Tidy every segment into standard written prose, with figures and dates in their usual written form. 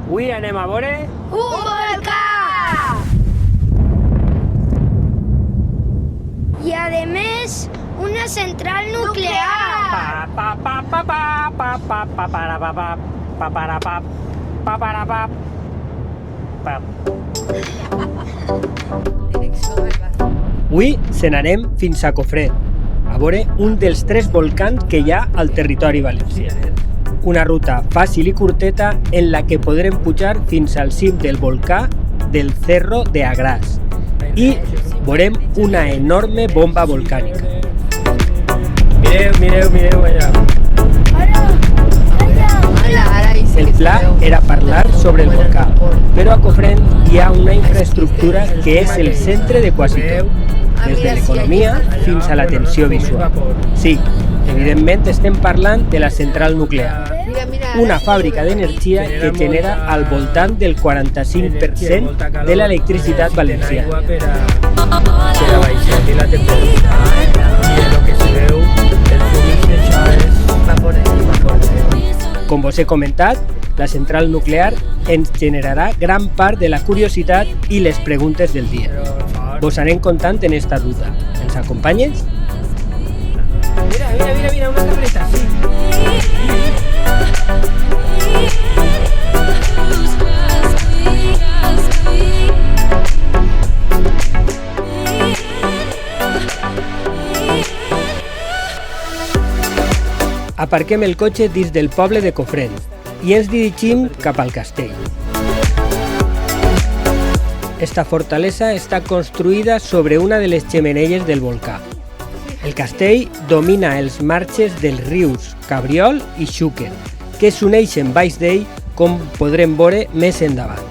Avui anem a veure... Un volcà! I a més, una central nuclear. Avui se n'anem fins a Cofrent, a veure un dels 3 volcans que hi ha al territori valencià. Una ruta fàcil i curteta en la que podrem pujar fins al cim del volcà del Cerro de Agràs i veurem una enorme bomba volcànica. Mireu allà. El pla era parlar sobre el volcà, però a Cofrent hi ha una infraestructura que és el centre de quasi tot, des de l'economia fins a l'atenció visual. Sí, evidentment estem parlant de la central nuclear, una fàbrica d'energia que genera al voltant del 45% de l'electricitat valenciana. Per baixar la temperatura i el que se veu, el fum això és vapor. Com vos he comentat, la central nuclear ens generarà gran part de la curiositat i les preguntes del dia. Vos anem contant en esta ruta. Ens acompanyes? Mira, una tableta, sí. Aparquem el cotxe dins del poble de Cofrent i ens dirigim cap al castell. Esta fortalesa està construïda sobre una de les xemeneies del volcà. El castell domina els marges dels rius Cabriol i Xúquer, que s'uneixen baix d'ell, com podrem veure més endavant.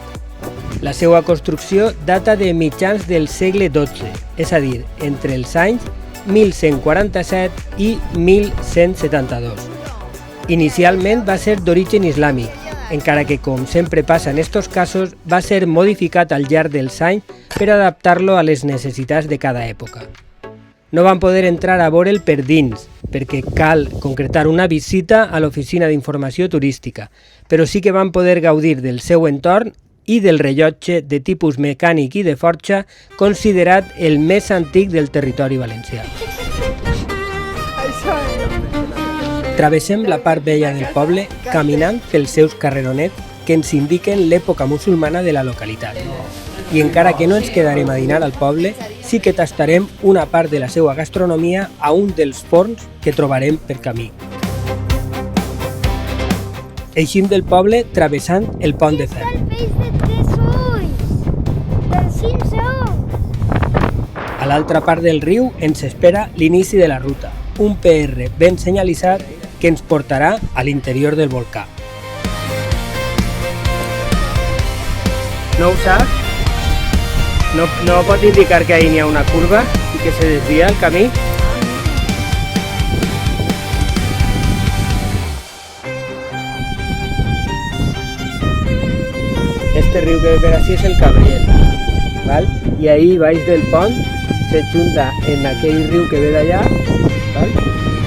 La seva construcció data de mitjans del segle XII, és a dir, entre els anys 1147 i 1172. Inicialment va ser d'origen islàmic, encara que, com sempre passa en estos casos, va ser modificat al llarg dels anys per adaptar-lo a les necessitats de cada època. No van poder entrar a veure'l per dins, perquè cal concretar una visita a l'oficina d'informació turística, però sí que van poder gaudir del seu entorn i del rellotge de tipus mecànic i de forja considerat el més antic del territori valencià. Travessem la part vella del poble caminant pels seus carreronets que ens indiquen l'època musulmana de la localitat. I encara que no ens quedarem a dinar al poble, sí que tastarem una part de la seva gastronomia a un dels forns que trobarem per camí. Eixim del poble travessant el pont de ferro. A l'altra part del riu ens espera l'inici de la ruta, un PR ben senyalitzat que ens portarà a l'interior del volcà. No ho saps? No pot indicar que ahí n'hi ha una curva i que se desvia el camí? Este riu que ve per així és el Cabriel, ¿val? I ahí baix del pont se junta en aquell riu que ve d'allà, ¿val?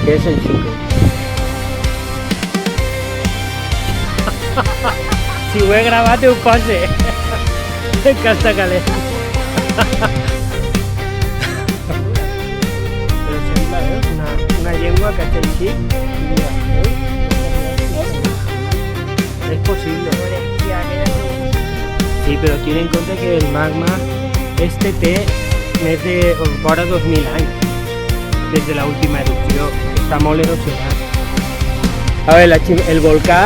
Que és el Xúquer. Si ho he gravat ho posa en Castellgalès. Però sembla una llengua que té així. És possible. Sí, però tiene en compte que el magma este té més de vora 2.000 anys des de l'última erupció. Està molt erosionat. A veure, el volcà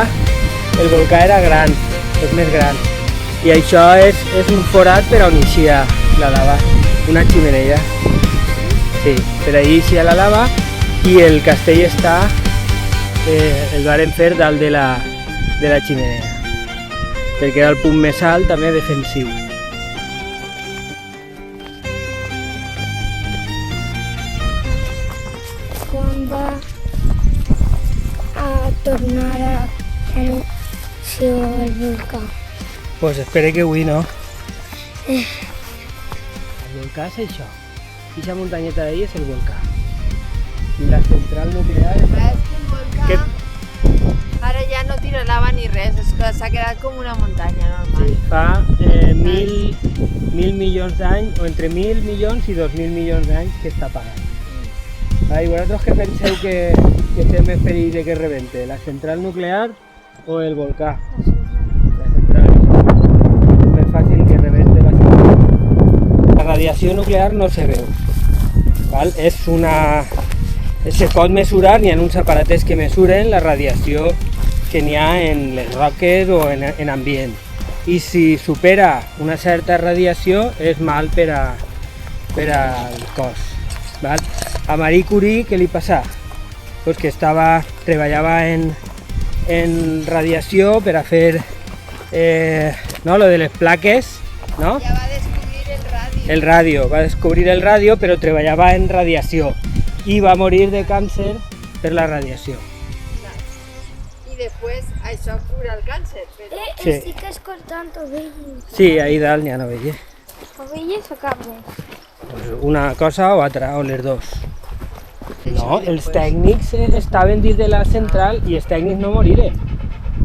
era gran, és més gran. I això és un forat per on eixia la lava, una ximeneia. Sí, per ahí eixia la lava i el castell està, el varen fer dalt de la ximeneia, perquè era el punt més alt, també defensiu. Quan va a tornar a erupció el volcà? Pues espere que avui no. El volcà és això. Aquesta muntanyeta d'ahí és el volcà. I la central nuclear és... Ara ja ja no tira lava ni res, s'ha quedat com una muntanya normal. Sí, fa 1.000 milions d'anys, o entre 1.000 milions i 2.000 milions d'anys que està apagat. I vosaltres què penseu que té més perill de que rebente? La central nuclear o el volcà? La central. És més fàcil que rebente la central. La radiació nuclear no se veu. Val? Se pot mesurar, n'hi ha uns aparatets que mesuren la radiació que n'hi ha en les roques o en ambient. I si supera una certa radiació és mal per al cos. Val? A Marie Curie què li passà? Pues que treballava en radiació per a fer lo de les plaques, no? Ja va descobrir el ràdio. El ràdio, va descobrir el ràdio, però treballava en radiació i va morir de càncer per la radiació. I després això cura el càncer, però... Sí. Estic escoltant ovelles. Sí, ahí dalt n'hi ha ovelles. Ovelles o cabres? Una cosa o altra, o les dos. No, els tècnics estaven dins de la central i els tècnics no moriren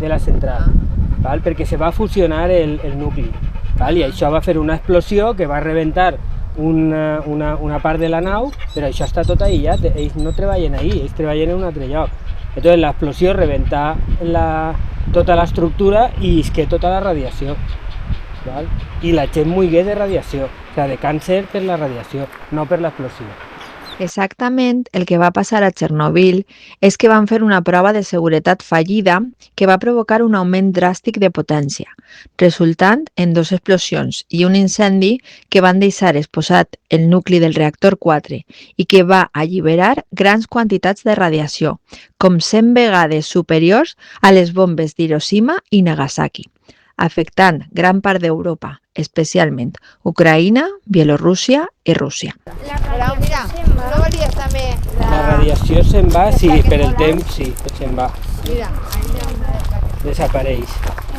de la central, val? Perquè se va fusionar el nucli, val? I això va fer una explosió que va rebentar una part de la nau, però això està tot aïllat, ells no treballen ahí, ells treballen en un altre lloc. Entonces l'explosió rebentà tota l'estructura i isqué tota la radiació. Val? I la gent morigué de radiació, o sigui, de càncer per la radiació, no per l'explosió. Exactament el que va passar a Chernobyl és que van fer una prova de seguretat fallida que va provocar un augment dràstic de potència, resultant en 2 explosions i un incendi que van deixar exposat el nucli del reactor 4 i que va alliberar grans quantitats de radiació, com 100 vegades superiors a les bombes d'Hiroshima i Nagasaki, afectant gran part d'Europa, especialment Ucraïna, Bielorússia i Rússia. Però mira, no volies també... La radiació se'n va, sí, per el temps, sí, se'n va. Mira, Desapareix.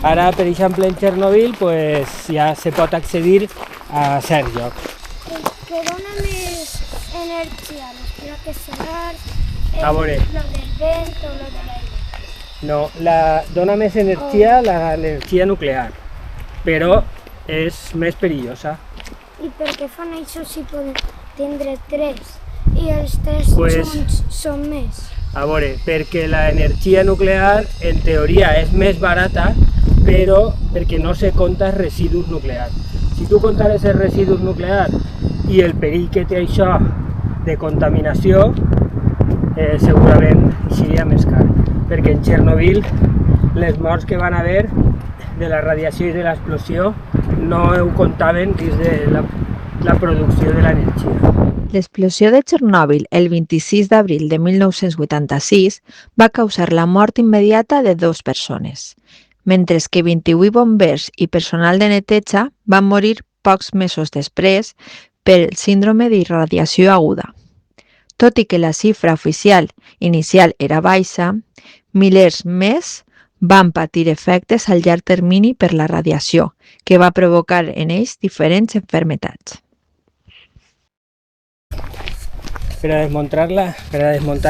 Ara, per exemple, en Chernobyl, pues, ja se pot accedir a certs llocs. Que dona més energia, les plaques solars, A veure. lo del vent o lo de l'aire. No, dona més energia l'energia nuclear, però és més perillosa. I per què fan això si poden tindre 3 i els 3 Pues- són més? A veure, perquè l'energia nuclear en teoria és més barata, però perquè no se compta els residus nuclears. Si tu comptares els residus nuclears i el perill que té això de contaminació, segurament seria més car. Perquè en Chernobyl les morts que van haver de la radiació i de l'explosió no ho comptaven dins de la producció de l'energia. L'explosió de Chernobyl el 26 d'abril de 1986 va causar la mort immediata de 2 persones, mentre que 28 bombers i personal de neteja van morir pocs mesos després per el síndrome d'irradiació aguda. Tot i que la xifra oficial inicial era baixa, milers més van patir efectes al llarg termini per la radiació, que va provocar en ells diferents malalties. Per a desmuntar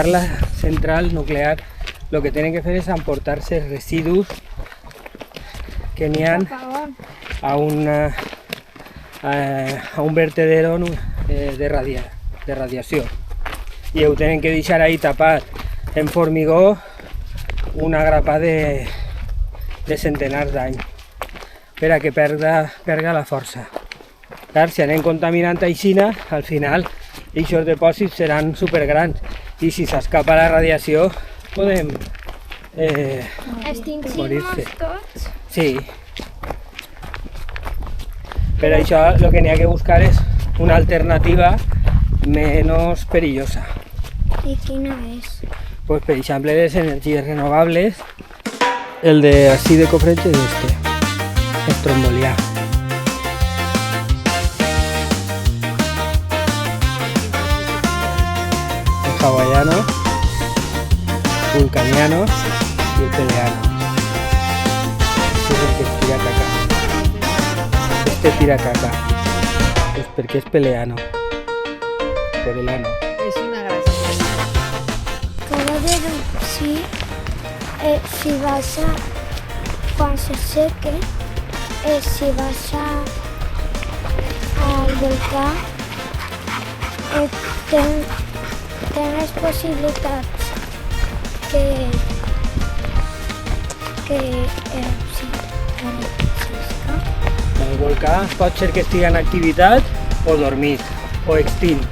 la central nuclear, lo que tienen que fer és emportar-se residus que n'hi ha a un vertedero de radiació. I ho tenen que deixar ahí tapat en formigó una grapa de centenars d'anys per a que perga la força. Clar, si anem contaminant aixina, al final aquests depòsits seran supergrans i si s'escapa la radiació podem morir-se. Tots? Sí. Per això el que n'hi ha que buscar és una alternativa menys perillosa. I quina és? Pues, per exemple, les energies renovables, el de así de cofrete es estrombolià. El hawaiano, vulcaniano y el peleano. Este es el que tira caca. Este tira caca. Es porque es peleano. Por el ano. és una gràcia. Cada sí. Cuando se seque, si vas al volcán, tienes posibilitats que El volcà pot ser que estigui en activitat o dormit o extint.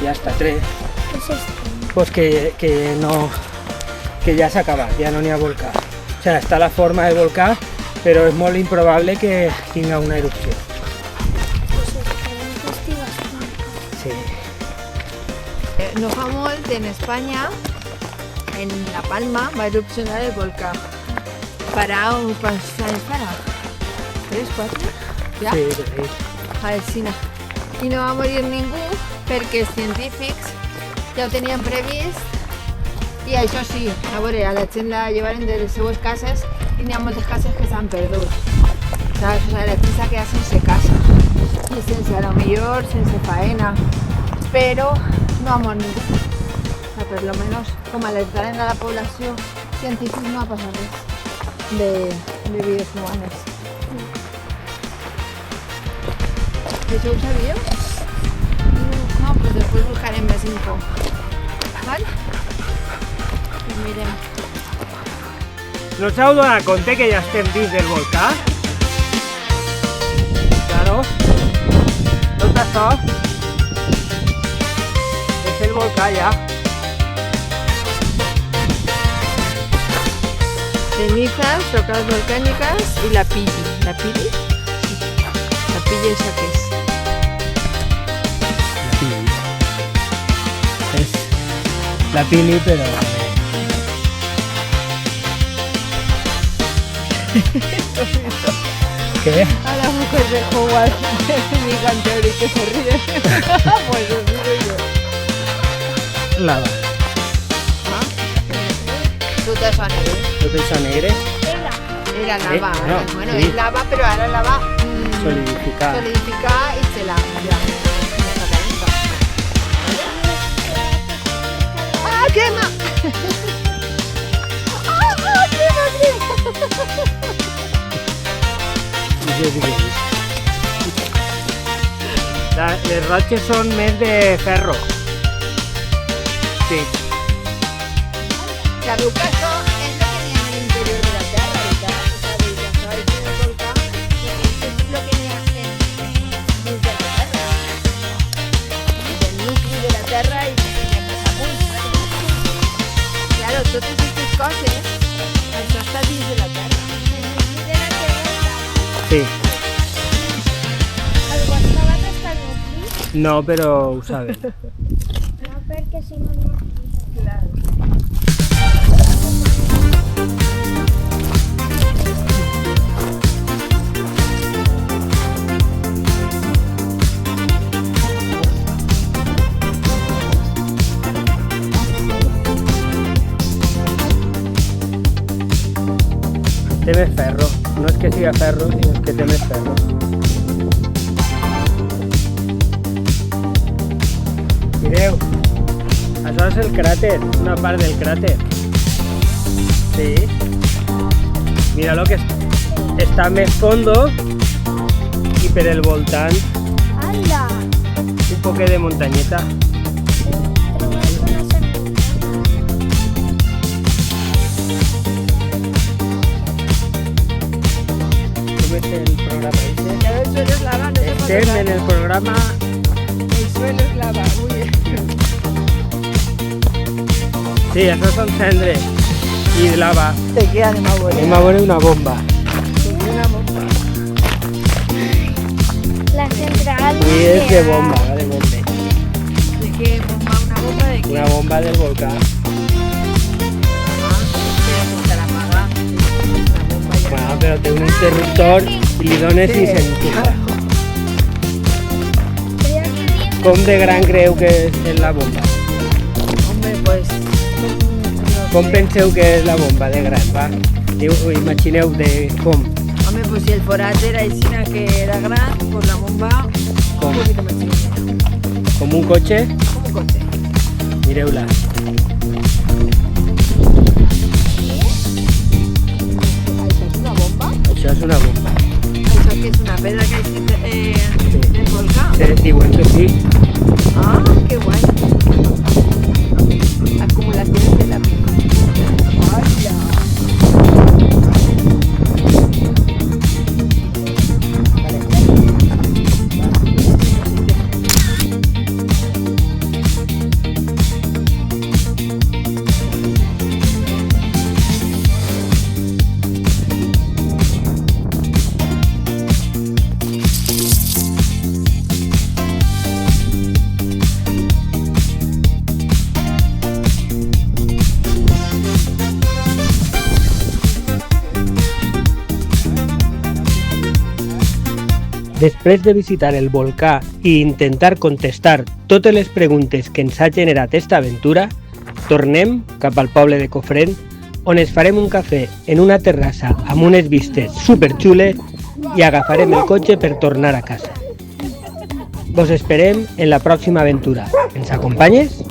Ja està, tres. Pues que ja s'ha acabat, ja no n'hi ha volcà. O sea, està la forma del volcà, però és molt improbable que tinga una erupció. Sí. No fa molt, en Espanya, en La Palma, va erupcionar el volcà. Farà quants anys farà? 3, 4? Ja? Sí, sí. A Alsina. I no va morir ningú perquè els científics ja ho tenien previst i això sí, a veure, a la gent la llevaren de les seues cases i n'hi ha moltes cases que s'han perdut. Saps? O sigui, la gent s'ha quedat sense casa i sense, a lo millor, sense faena, però no ha mort ningú. O sea, per lo menos, com alertaren a la població, científics no ha passat res de vides humanes. ¿Eso lo sabíeu? No, pues después buscaré más info. ¿Vale? Pues mirem. No us heu donat compte que ja estem dins del volcà? Claro. Tot això és el volcà ja. Cenizas, rocas volcánicas y la pili. ¿La pili? La pili esa que es. És la pili, però... ¿Qué? A la mujer de Howard, mi Canterbury que se ríe. Pues eso soy yo. Lava. Tot això negre. Tot això negre, Era lava, no, bueno, sí. es lava, pero ahora lava solidificar. solidificada y se lava. Ya. Está calenta. ¡Ah, quema! ¡Ah, quema! Sí, sí, sí. Les rotxes són més de ferro. Sí. Sabeu que això és lo que n'hi ha en l'interior de la Terra, veritat? O sigui, que això és un volcà, és lo que n'hi ha dins de la Terra. Del nucli de la Terra i més amunt. Claro, totes aquestes coses, això està dins de la Terra. Sí. El Guastabat està al nucli? No, però ho saben. No, perquè si no... Claro. Té més ferro. No és que siga ferro, sinó que té més ferro. Mireu, això és el cràter, una part del cràter. Sí. Mira lo que està més fondo i per el voltant Anda! un poc de muntanyeta. Trobes una serpentina. Com és el programa? Claro, el suelo es lava, no se puede Estem tocar. en el programa... El suelo es lava, uy. Sí, això són cendres i lava. Te queda de más Anem a veure una bomba. Una bomba. La central I és de bomba, va de bombe. ¿De qué bomba? ¿Una bomba de qué? Una bomba del volcà. Bueno, però té un interruptor i li dones i s'enxufa. Com de gran creu que és la bomba? Hombre, pues... Com penseu que és la bomba de gran, va? Imagineu de com. Hombre, pues si el forat era aixina que era gran, pues la bomba Com? un poquito más chiquita. Com un cotxe? Como un coche. Mireu-la. Això és una bomba. Això que és una pedra que és del volcà. Diuen que sí. Ah, que guai. Acumulacions de la Després de visitar el volcà i intentar contestar totes les preguntes que ens ha generat esta aventura, tornem cap al poble de Cofrent, on ens farem un cafè en una terrassa amb unes vistes superxules i agafarem el cotxe per tornar a casa. Vos esperem en la pròxima aventura. Ens acompanyes?